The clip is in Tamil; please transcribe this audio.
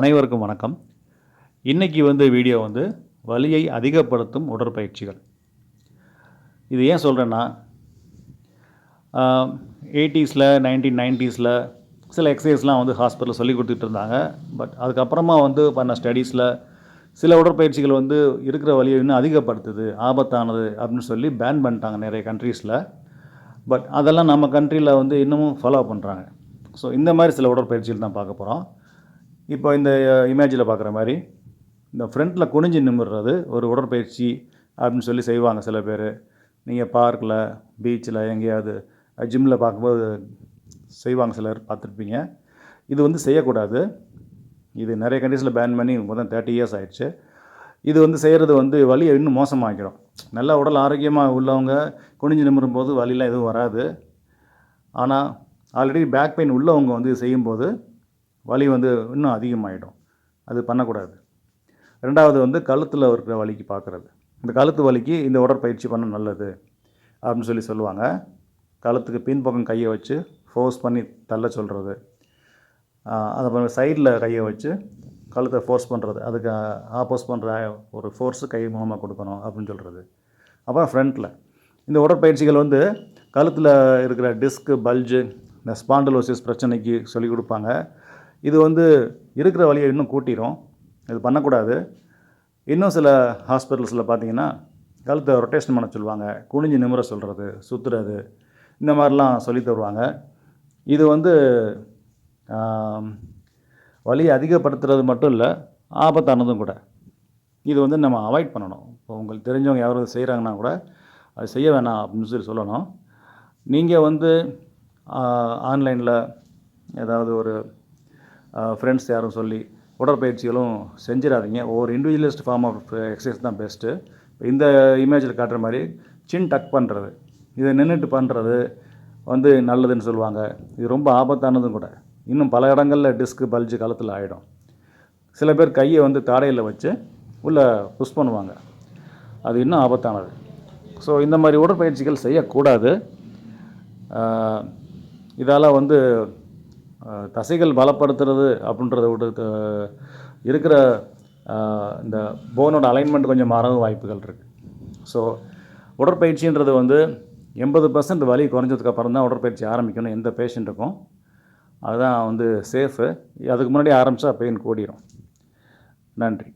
அனைவருக்கும் வணக்கம். இன்றைக்கி வீடியோ வலியை அதிகப்படுத்தும் உடற்பயிற்சிகள். இது ஏன் சொல்கிறேன்னா, 80s 1990s சில எக்ஸசைஸ்லாம் ஹாஸ்பிட்டலில் சொல்லி கொடுத்துட்டு இருந்தாங்க. பட் அதுக்கப்புறமா பண்ண ஸ்டடீஸில் சில உடற்பயிற்சிகள் இருக்கிற வலியை இன்னும் அதிகப்படுத்துது, ஆபத்தானது அப்படின்னு சொல்லி பேன் பண்ணிட்டாங்க நிறைய கண்ட்ரீஸில். பட் அதெல்லாம் நம்ம கண்ட்ரியில் இன்னமும் ஃபாலோ பண்ணுறாங்க. ஸோ இந்த மாதிரி சில உடற்பயிற்சிகள் தான் பார்க்க போகிறோம். இப்போ இந்த இமேஜில் பார்க்குற மாதிரி இந்த ஃப்ரண்ட்டில் குனிஞ்சு நிமிர்றது ஒரு உடற்பயிற்சி அப்படின்னு சொல்லி செய்வாங்க சில பேர். நீங்கள் பார்க்கில், பீச்சில், எங்கேயாவது ஜிம்மில் பார்க்கும்போது செய்வாங்க, சிலர் பார்த்துருப்பீங்க. இது செய்யக்கூடாது. இது நிறைய கண்ட்ரீஸில் பேன் பண்ணி மொத்தம் 30 years ஆயிடுச்சு. இது செய்கிறது வலியை இன்னும் மோசமாக்கிடும். நல்லா உடல் ஆரோக்கியமாக உள்ளவங்க குனிஞ்சு நிமிரும்போது வலிலாம் எதுவும் வராது. ஆனால் ஆல்ரெடி பேக் பெயின் உள்ளவங்க இது செய்யும்போது வலி இன்னும் அதிகமாகிடும். அது பண்ணக்கூடாது. ரெண்டாவது கழுத்தில் இருக்கிற வலிக்கு பார்க்குறது. இந்த கழுத்து வலிக்கு இந்த உடற்பயிற்சி பண்ண நல்லது அப்படின்னு சொல்லி சொல்லுவாங்க. கழுத்துக்கு பின்பக்கம் கையை வச்சு ஃபோர்ஸ் பண்ணி தள்ள சொல்கிறது. அதை சைடில் கையை வச்சு கழுத்தை ஃபோர்ஸ் பண்ணுறது, அதுக்கு ஆப்போஸ் பண்ணுற ஒரு ஃபோர்ஸு கை மூலமாக கொடுக்கணும் அப்படின்னு சொல்கிறது. அப்புறம் ஃப்ரண்ட்டில் இந்த உடற்பயிற்சிகள் கழுத்தில் இருக்கிற டிஸ்க்கு, பல்ஜு, இந்த ஸ்பாண்டலோசிஸ் பிரச்சனைக்கு சொல்லிக் கொடுப்பாங்க. இது இருக்கிற வலியை இன்னும் கூட்டிடும். இது பண்ணக்கூடாது. இன்னும் சில ஹாஸ்பிட்டல்ஸில் பார்த்திங்கன்னா கழுத்தை ரொட்டேஷன் பண்ண சொல்லுவாங்க, குனிஞ்சு நிமிர சொல்கிறது, சுற்றுறது, இந்த மாதிரிலாம் சொல்லி தருவாங்க. இது வலியை அதிகப்படுத்துறது மட்டும் இல்லை, ஆபத்தானதும் கூட. இது நம்ம அவாய்ட் பண்ணணும். இப்போ உங்களுக்கு தெரிஞ்சவங்க யாராவது செய்கிறாங்கன்னா கூட அது செய்ய வேணாம் அப்படின்னு சொல்லணும். நீங்கள் ஆன்லைனில் ஏதாவது ஒரு ஃப்ரெண்ட்ஸ் யாரும் சொல்லி உடற்பயிற்சிகளும் செஞ்சிடாதீங்க. ஒவ்வொரு இண்டிவிஜுவலிஸ்ட் ஃபார்ம் ஆஃப் எக்ஸசைஸ் தான் பெஸ்ட்டு. இந்த இமேஜில் காட்டுற மாதிரி சின் டக் பண்ணுறது, இதை நின்றுட்டு பண்ணுறது நல்லதுன்னு சொல்லுவாங்க. இது ரொம்ப ஆபத்தானதும் கூட. இன்னும் பல இடங்களில் டிஸ்க்கு, பல்ஜு கழுத்தில் ஆகிடும். சில பேர் கையை தாடையில் வச்சு உள்ளே புஷ் பண்ணுவாங்க. அது இன்னும் ஆபத்தானது. ஸோ இந்த மாதிரி உடற்பயிற்சிகள் செய்யக்கூடாது. இதால் தசைகள் பலப்படுத்துறது அப்படின்றத விட்டு இருக்கிற இந்த போனோட அலைன்மெண்ட் கொஞ்சம் மாறவும் வாய்ப்புகள் இருக்குது. ஸோ உடற்பயிற்சின்றது 80% வலி குறைஞ்சதுக்கப்புறம் தான் உடற்பயிற்சி ஆரம்பிக்கணும் எந்த பேஷண்ட்டுக்கும். அதுதான் சேஃபு. அதுக்கு முன்னாடி ஆரம்பித்தா பெயின் கூடிரும். நன்றி.